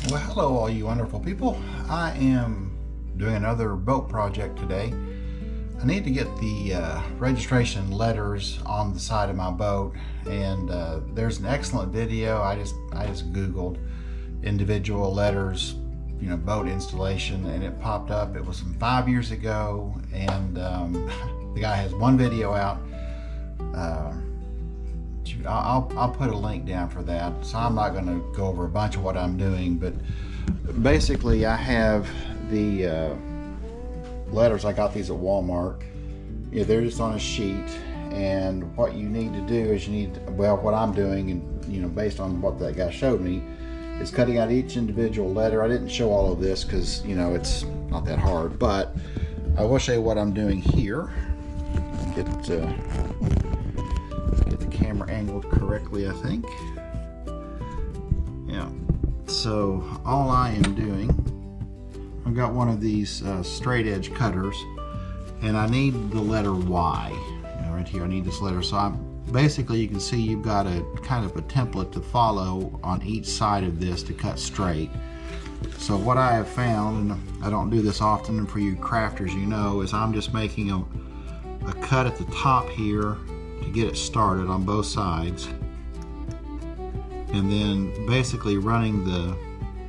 Well, hello all you wonderful people. I am doing another boat project today. I need to get the registration letters on the side of my boat, and there's an excellent video. I just Googled individual letters, boat installation, and it popped up. It was from 5 years ago, and the guy has one video out. I'll put a link down for that, so I'm not going to go over a bunch of what I'm doing, but basically I have the letters. I got these at Walmart. They're just on a sheet, and what you need to do is what I'm doing, and based on what that guy showed me, is cutting out each individual letter. I didn't show all of this because it's not that hard, but I will show you what I'm doing here. Get the camera angled correctly, I think. Yeah, so all I am doing, I've got one of these straight edge cutters, and I need the letter Y. Right here I need this letter. So basically you can see you've got a kind of a template to follow on each side of this to cut straight. So what I have found, and I don't do this often, and for you crafters is I'm just making a cut at the top here to get it started on both sides, and then basically running the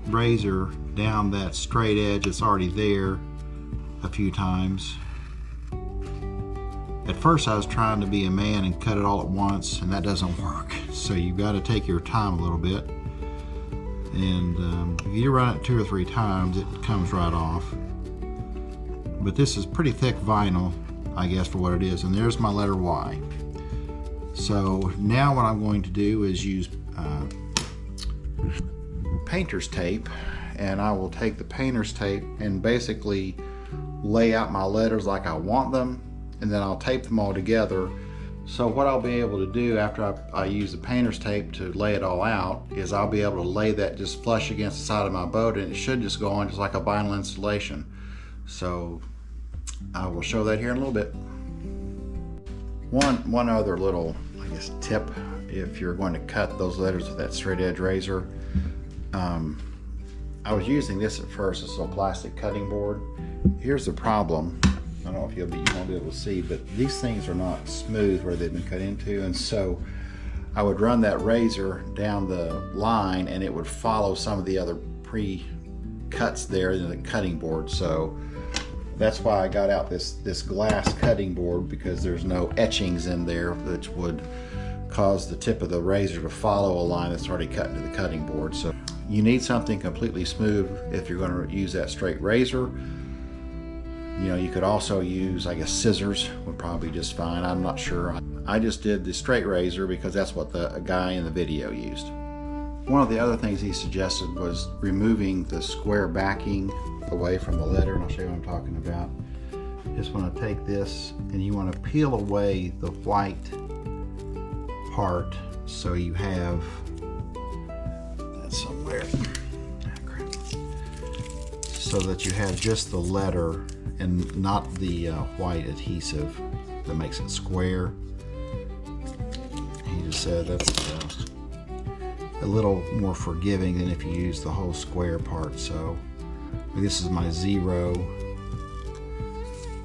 razor down that straight edge that's already there a few times. At first I was trying to be a man and cut it all at once, and that doesn't work, so you've got to take your time a little bit, and if you run it 2 or 3 times it comes right off. But this is pretty thick vinyl, I guess, for what it is, and there's my letter Y. So now what I'm going to do is use painter's tape, and I will take the painter's tape and basically lay out my letters like I want them, and then I'll tape them all together. So what I'll be able to do after I use the painter's tape to lay it all out is I'll be able to lay that just flush against the side of my boat, and it should just go on just like a vinyl installation. So I will show that here in a little bit. One other little, I guess, tip, if you're going to cut those letters with that straight edge razor. I was using this at first, this little plastic cutting board. Here's the problem. I don't know if you won't be able to see, but these things are not smooth where they've been cut into, and so I would run that razor down the line and it would follow some of the other pre-cuts there in the cutting board. So that's why I got out this glass cutting board, because there's no etchings in there which would cause the tip of the razor to follow a line that's already cut into the cutting board. So you need something completely smooth if you're going to use that straight razor. You could also use, I guess, scissors would probably be just fine. I'm not sure. I just did the straight razor because that's what the guy in the video used. One of the other things he suggested was removing the square backing away from the letter, and I'll show you what I'm talking about. You just want to take this and you want to peel away the white part, so you have that somewhere, so that you have just the letter and not the white adhesive that makes it square. He just said that's a little more forgiving than if you use the whole square part. So this is my 0.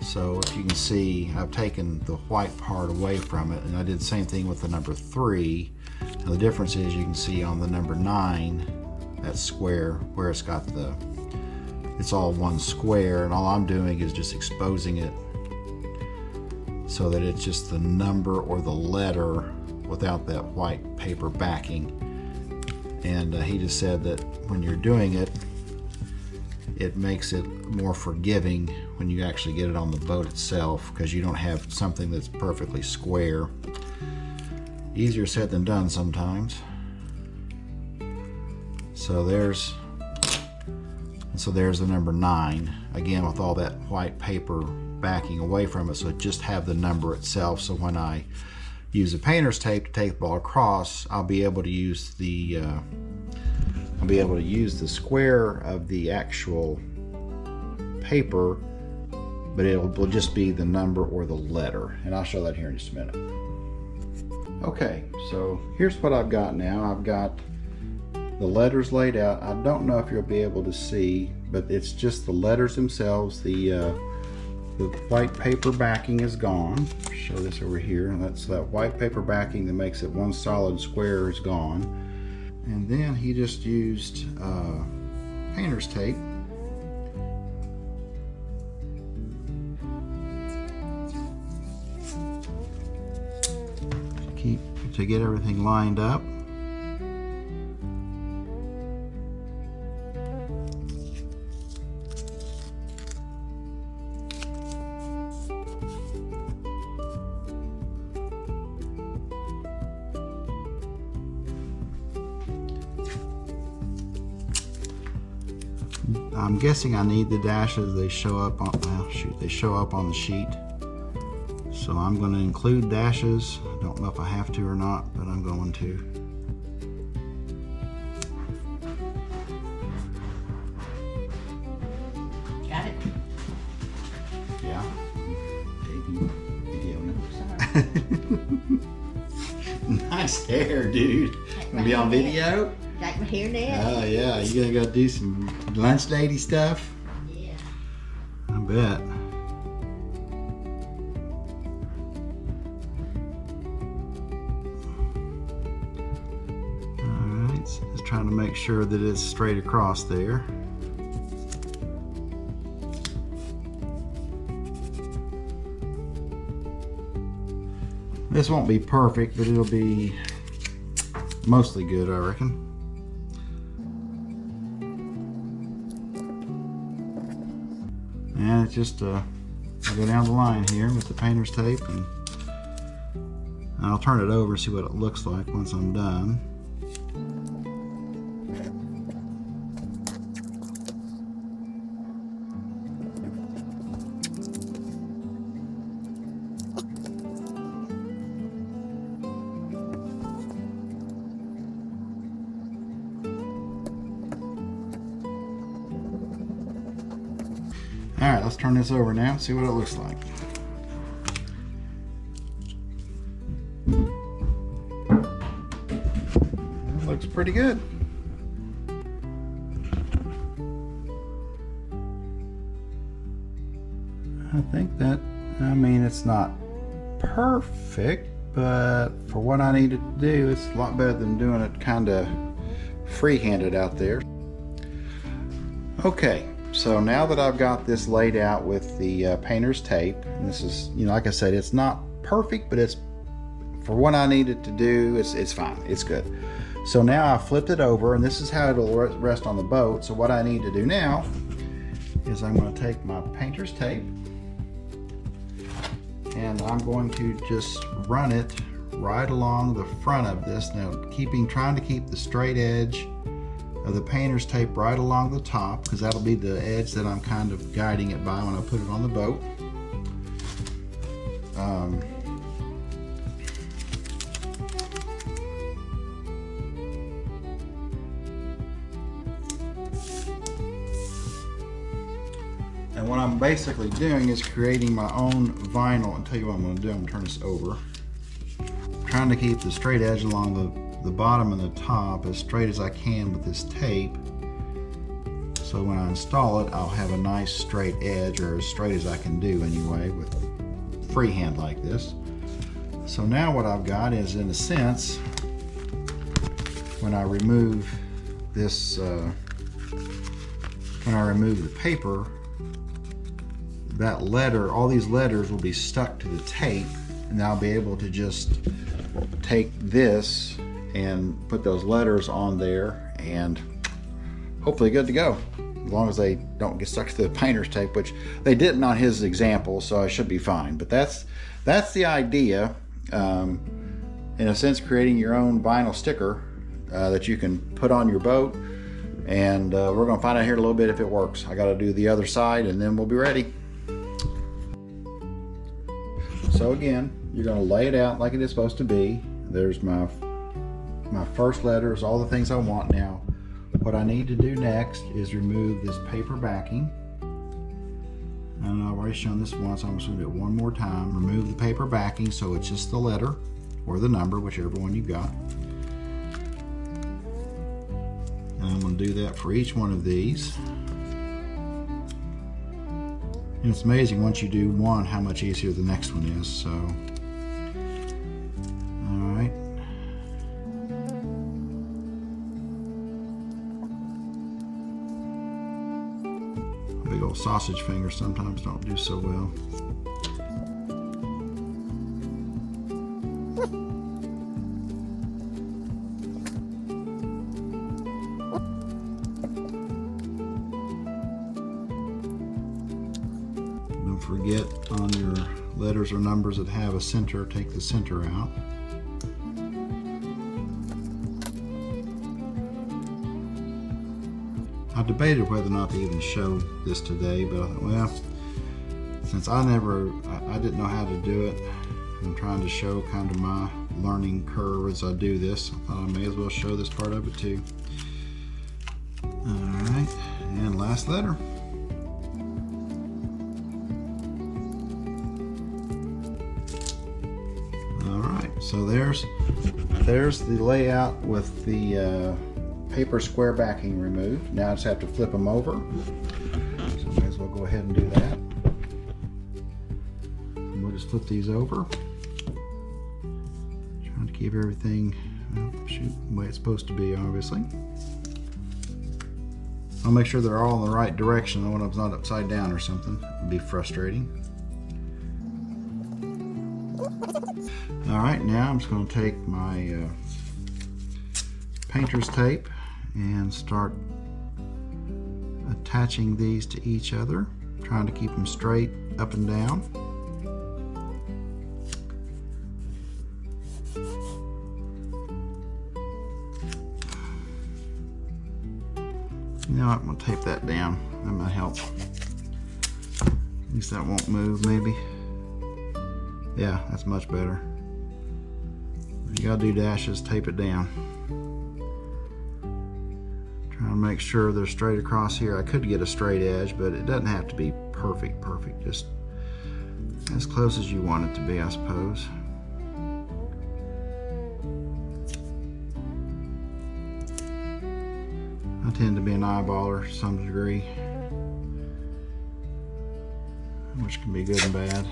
So if you can see, I've taken the white part away from it, and I did the same thing with the number 3. Now the difference is you can see on the number 9, that square, where it's got it's all one square, and all I'm doing is just exposing it so that it's just the number or the letter without that white paper backing. And he just said that when you're doing it, it makes it more forgiving when you actually get it on the boat itself, because you don't have something that's perfectly square. Easier said than done sometimes. So there's the number 9, again with all that white paper backing away from it, so it just have the number itself. So when I use the painter's tape to take the ball across, I'll be able to use the square of the actual paper, but it will just be the number or the letter, and I'll show that here in just a minute. Okay, so here's what I've got now. I've got the letters laid out. I don't know if you'll be able to see, but it's just the letters themselves. The white paper backing is gone. Show this over here, and that's that white paper backing that makes it one solid square is gone. And then he just used painter's tape. To get everything lined up. I'm guessing I need the dashes. They show up on, well, shoot, they show up on the sheet. So I'm going to include dashes. I don't know if I have to or not, but I'm going to. Got it? Yeah. Taping video now. Nice hair, dude. Gonna be on video? Like my hair now? Oh yeah, you gonna go do some lunch lady stuff? Yeah. I bet. Alright, so just trying to make sure that it's straight across there. This won't be perfect, but it'll be mostly good, I reckon. And it's just I'll go down the line here with the painter's tape, and I'll turn it over and see what it looks like once I'm done. Alright, let's turn this over now and see what it looks like. It looks pretty good. I think that, I mean, it's not perfect, but for what I needed to do, it's a lot better than doing it kind of free-handed out there. Okay. So now that I've got this laid out with the painter's tape, and this is, you know, like I said, it's not perfect, but it's for what I needed to do, it's fine, it's good. So now I flipped it over, and this is how it'll rest on the boat. So what I need to do now is I'm going to take my painter's tape, and I'm going to just run it right along the front of this. Now, trying to keep the straight edge of the painter's tape right along the top, because that'll be the edge that I'm kind of guiding it by when I put it on the boat. And what I'm basically doing is creating my own vinyl. I'll tell you what I'm going to do. I'm going to turn this over. I'm trying to keep the straight edge along the bottom and the top as straight as I can with this tape, so when I install it I'll have a nice straight edge, or as straight as I can do anyway with freehand like this. So now what I've got is, in a sense, when I remove this, when I remove the paper, that letter, all these letters will be stuck to the tape, and I'll be able to just take this and put those letters on there, and hopefully good to go, as long as they don't get stuck to the painter's tape, which they didn't on his example, so I should be fine. But that's the idea, in a sense, creating your own vinyl sticker that you can put on your boat, and we're going to find out here in a little bit if it works. I got to do the other side, and then we'll be ready. So again, you're going to lay it out like it is supposed to be. There's my first letters, all the things I want. Now, what I need to do next is remove this paper backing. And I've already shown this once, I'm just going to do it one more time. Remove the paper backing so it's just the letter or the number, whichever one you've got. And I'm going to do that for each one of these. And it's amazing once you do one how much easier the next one is. So, all right. Big old sausage fingers sometimes don't do so well. Don't forget on your letters or numbers that have a center, take the center out. I debated whether or not to even show this today, but I thought, well, since I didn't know how to do it, I'm trying to show kind of my learning curve as I do this. I thought I may as well show this part of it too. Alright, and last letter. Alright, so there's the layout with the paper square backing removed. Now I just have to flip them over. So I may as well go ahead and do that. And we'll just flip these over. Trying to keep everything, the way it's supposed to be, obviously. I'll make sure they're all in the right direction. One of them's not upside down or something. It'd be frustrating. Alright, now I'm just going to take my painter's tape and start attaching these to each other, trying to keep them straight up and down. You know what, I'm going to tape that down. That might help. At least that won't move, maybe. Yeah, that's much better. You gotta do dashes, tape it down. Trying to make sure they're straight across here. I could get a straight edge, but it doesn't have to be perfect, just as close as you want it to be, I suppose. I tend to be an eyeballer to some degree, which can be good and bad.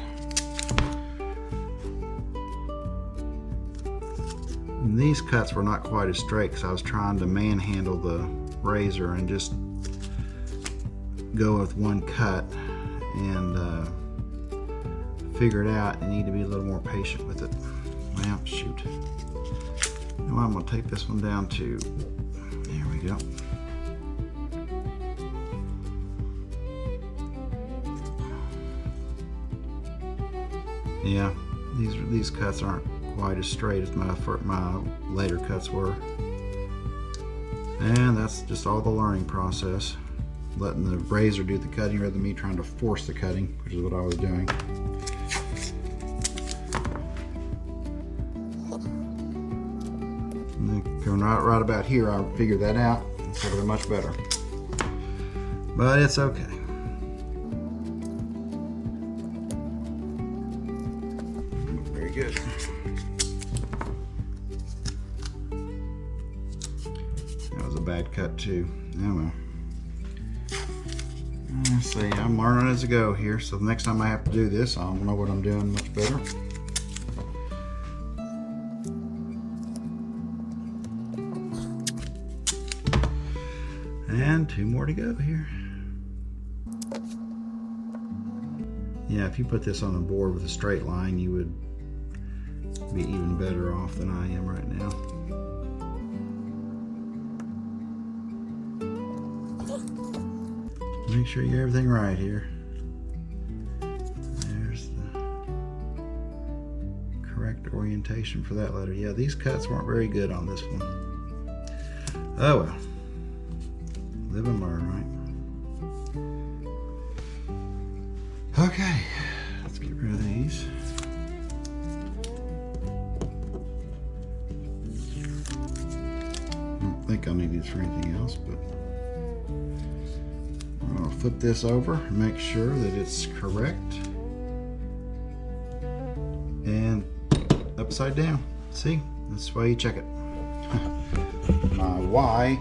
And these cuts were not quite as straight because I was trying to manhandle the razor and just go with one cut, and figured out you need to be a little more patient with it. Well, shoot. Now I'm going to take this one down to, there we go. Yeah, these cuts aren't quite as straight as my later cuts were. And that's just all the learning process. Letting the razor do the cutting rather than me trying to force the cutting, which is what I was doing. And then coming right about here, I figured that out and so they're much better. But it's okay. Very good. That was a bad cut too. Oh well. Let's see, I'm learning as I go here, so the next time I have to do this, I'll know what I'm doing much better. And two more to go here. Yeah, if you put this on a board with a straight line, you would be even better off than I am right now. Make sure you get everything right here. There's the correct orientation for that letter. Yeah, these cuts weren't very good on this one. Oh well. Live and learn, right? Okay, let's get rid of these. I don't think I'll need these for anything else, but I'll flip this over and make sure that it's correct. And upside down. See? That's why you check it. My Y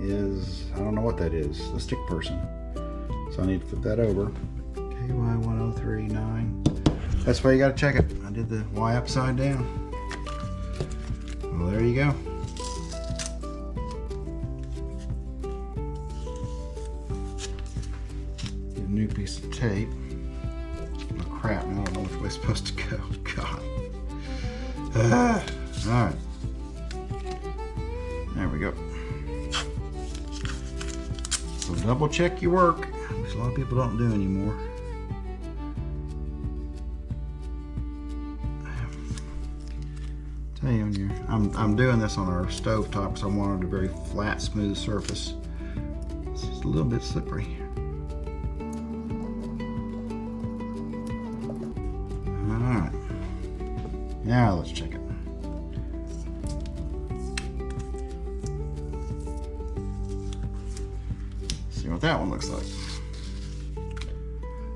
is, I don't know what that is, the stick person. So I need to flip that over. KY1039. That's why you gotta check it. I did the Y upside down. Well, there you go. Get a new piece of tape. Oh crap, I don't know which way it's supposed to go. God. Alright. There we go. So double check your work, which a lot of people don't do anymore. Tell you, I'm doing this on our stove top because I wanted a very flat, smooth surface. It's just a little bit slippery. Alright. Now let's check it. See what that one looks like.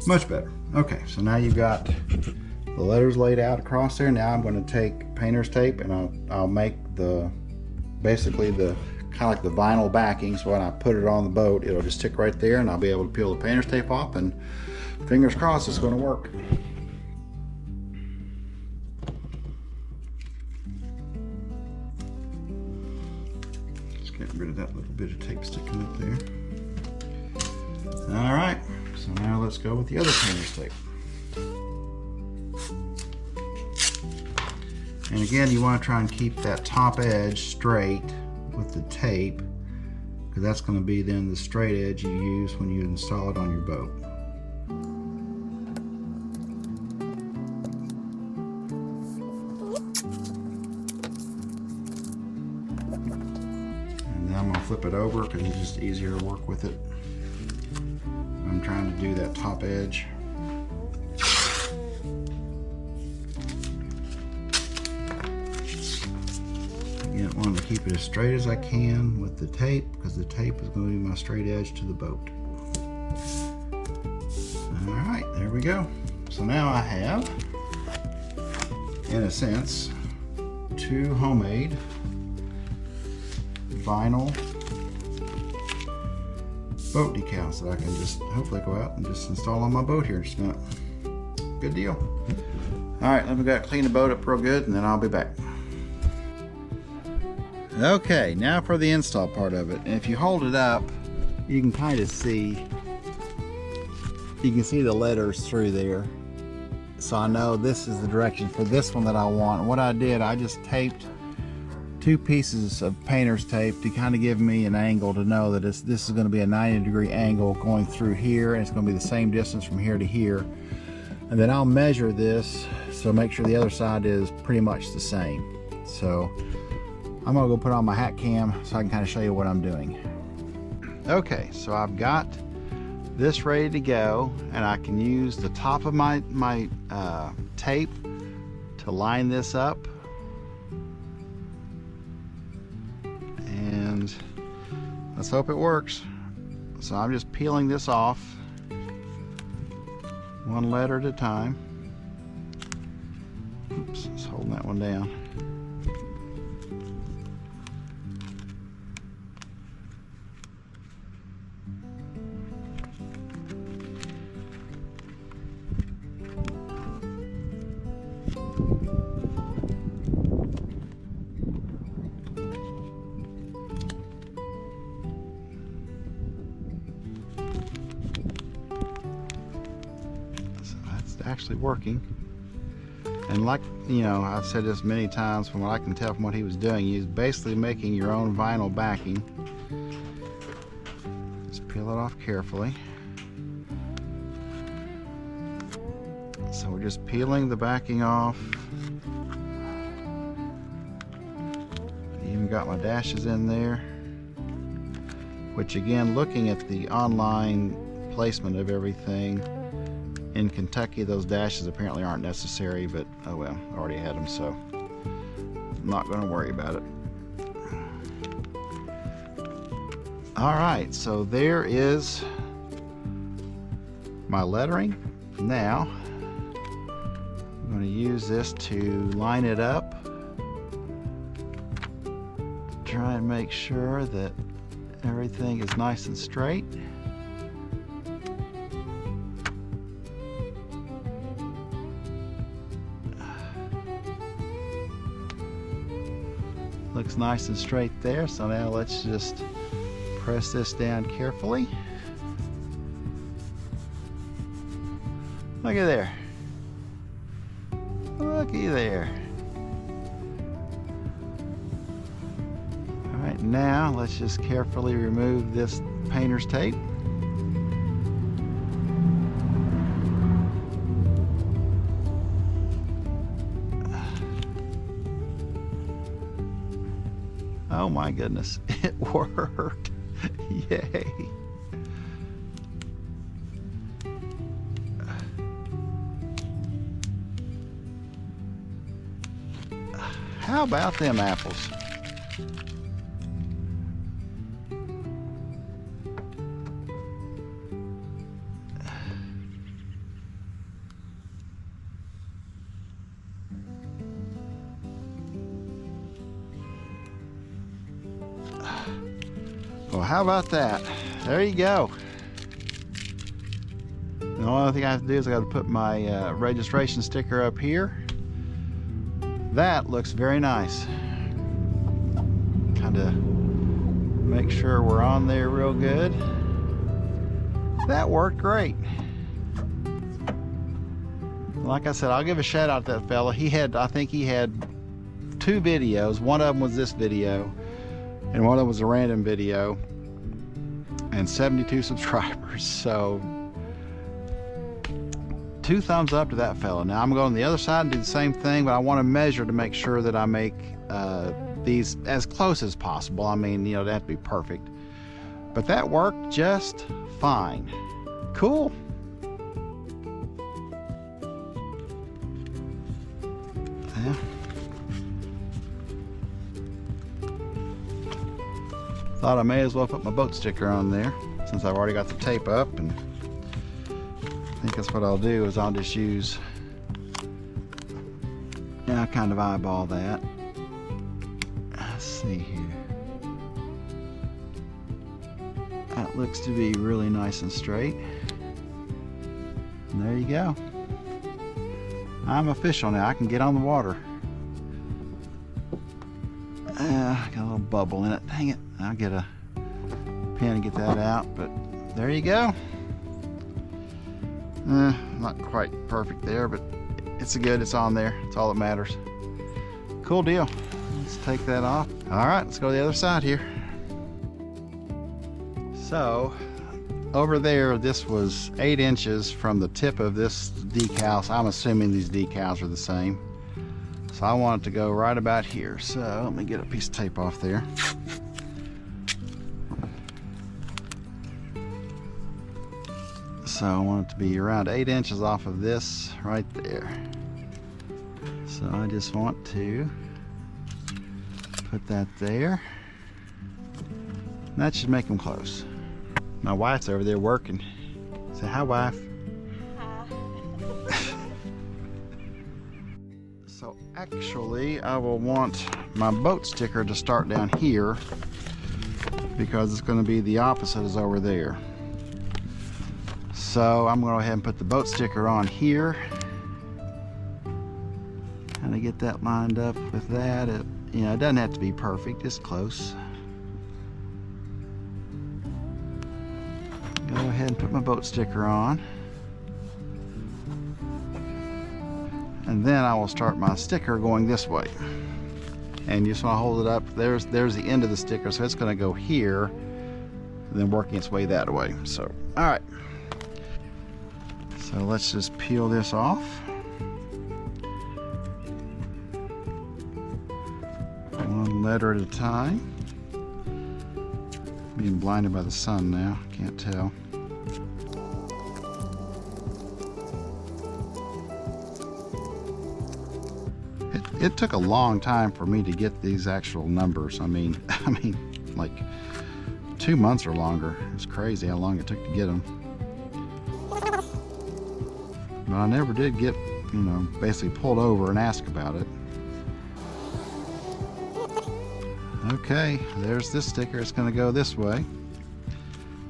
Much better. Okay, so now you've got the letters laid out across there. Now I'm going to take painter's tape and I'll make basically the kind of like the vinyl backing, so when I put it on the boat it'll just stick right there and I'll be able to peel the painter's tape off, and fingers crossed it's going to work. Just get rid of that little bit of tape sticking up there. Alright, so now let's go with the other painter's tape. And again, you want to try and keep that top edge straight with the tape, because that's going to be then the straight edge you use when you install it on your boat. And then I'm going to flip it over because it's just easier to work with it. I'm trying to do that top edge. Again, I want to keep it as straight as I can with the tape, because the tape is going to be my straight edge to the boat. Alright, there we go. So now I have, in a sense, two homemade vinyl boat decals that I can just hopefully go out and just install on my boat here in just a minute. Good deal. Alright, let me go clean the boat up real good and then I'll be back. Okay, now for the install part of it. And if you hold it up, you can kind of see, the letters through there. So I know this is the direction for this one that I want. What I did, I just taped two pieces of painter's tape to kind of give me an angle to know that this is going to be a 90-degree angle going through here, and it's going to be the same distance from here to here. And then I'll measure this, so make sure the other side is pretty much the same. So I'm gonna go put on my hat cam so I can kind of show you what I'm doing. Okay, so I've got this ready to go, and I can use the top of my tape to line this up. And let's hope it works. So I'm just peeling this off one letter at a time. Oops, just holding that one down. Actually working, and like, you know, I've said this many times, from what I can tell from what he was doing, he's basically making your own vinyl backing. Just peel it off carefully. So we're just peeling the backing off. Even got my dashes in there, which again, looking at the online placement of everything in Kentucky, those dashes apparently aren't necessary, but oh well, I already had them, so I'm not going to worry about it. Alright, so there is my lettering. Now I'm going to use this to line it up, try and make sure that Everything is nice and straight. Looks nice and straight there, so now let's just press this down carefully. Looky there. Looky there. Alright, now let's just carefully remove this painter's tape. Oh my goodness, it worked. Yay. How about them apples? Well, how about that? There you go. The only thing I have to do is I got to put my registration sticker up here. That looks very nice. Kind of make sure we're on there real good. That worked great. Like I said, I'll give a shout out to that fella. I think he had 2 videos. One of them was this video, and one of them was a random video, and 72 subscribers. So 2 thumbs up to that fella. Now I'm going on the other side and do the same thing, but I want to measure to make sure that I make these as close as possible. I mean, you know, they have to be perfect, but that worked just fine. Cool. Yeah. Thought I may as well put my boat sticker on there since I've already got the tape up, and I think that's what I'll do is I'll just use, yeah, I kind of eyeball that. Let's see here. That looks to be really nice and straight. And there you go. I'm official now. I can get on the water. Got a little bubble in it. Dang it. I'll get a pen and get that out, but there you go. Not quite perfect there, but it's good. It's on there. It's all that matters. Cool deal. Let's take that off. All right, let's go to the other side here. So over there, this was 8 inches from the tip of this decal. So I'm assuming these decals are the same. So I want it to go right about here. So let me get a piece of tape off there. So I want it to be around 8 inches off of this right there. So I just want to put that there. That should make them close. My wife's over there working. Say hi, wife. Hi. So actually, I will want my boat sticker to start down here because it's going to be the opposite as over there. So I'm going to go ahead and put the boat sticker on here. Kind of get that lined up with that. It doesn't have to be perfect, just close. Go ahead and put my boat sticker on. And then I will start my sticker going this way. And you just want to hold it up. There's the end of the sticker, so it's going to go here, and then working its way that way. So, all right. So let's just peel this off. One letter at a time. Being blinded by the sun now, can't tell. It took a long time for me to get these actual numbers. I mean, like 2 months or longer. It's crazy how long it took to get them. But I never did get, basically pulled over and ask about it. Okay, there's this sticker. It's going to go this way.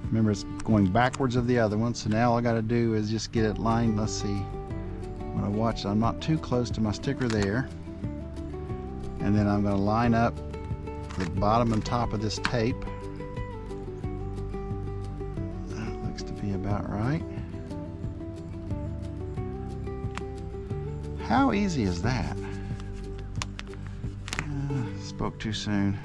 Remember, it's going backwards of the other one, so now all I got to do is just get it lined. Let's see. When I watch, I'm not too close to my sticker there. And then I'm going to line up the bottom and top of this tape. That looks to be about right. How easy is that? Spoke too soon.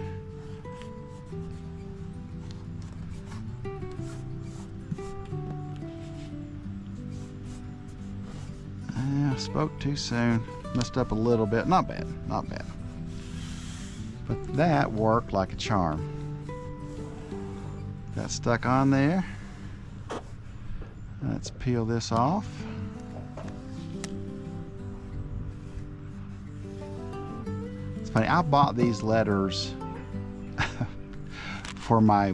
Spoke too soon. Messed up a little bit. Not bad, not bad. But that worked like a charm. Got stuck on there. Let's peel this off. It's funny, I bought these letters for my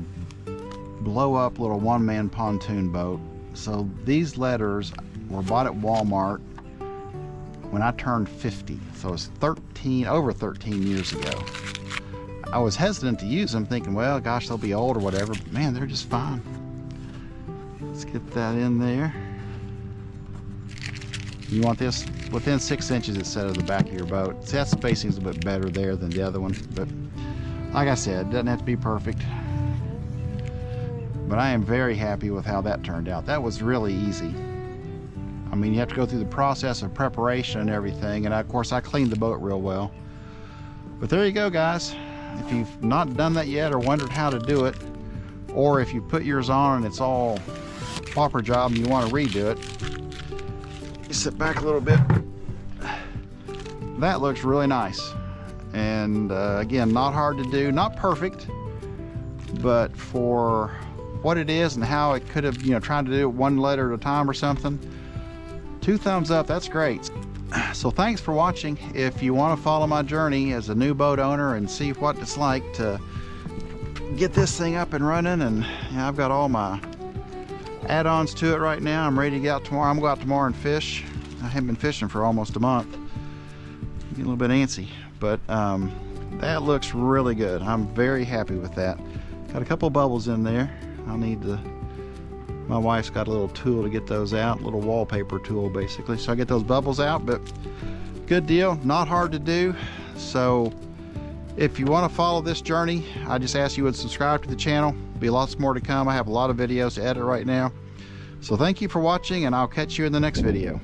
blow up little one-man pontoon boat. So these letters were bought at Walmart when I turned 50, so it's over 13 years ago. I was hesitant to use them, thinking, well, gosh, they'll be old or whatever, but man, they're just fine. Let's get that in there. You want this within 6 inches instead of the back of your boat. See, that spacing's a bit better there than the other one, but like I said, it doesn't have to be perfect. But I am very happy with how that turned out. That was really easy. I mean, you have to go through the process of preparation and everything, and of course I cleaned the boat real well. But there you go, guys. If you've not done that yet or wondered how to do it, or if you put yours on and it's all flopper job and you want to redo it, you sit back a little bit. That looks really nice. And again, not hard to do, not perfect, but for what it is and how it could have, trying to do it one letter at a time or something, 2 thumbs up, that's great. So thanks for watching. If you want to follow my journey as a new boat owner and see what it's like to get this thing up and running, and I've got all my add-ons to it right now. I'm ready to get out tomorrow. I'm going to go out tomorrow and fish. I haven't been fishing for almost a month. Getting a little bit antsy, but that looks really good. I'm very happy with that. Got a couple bubbles in there. I'll need to, my wife's got a little tool to get those out, a little wallpaper tool basically. So I get those bubbles out, but good deal, not hard to do. So if you want to follow this journey, I just ask you would subscribe to the channel. Be lots more to come. I have a lot of videos to edit right now. So thank you for watching, and I'll catch you in the next video.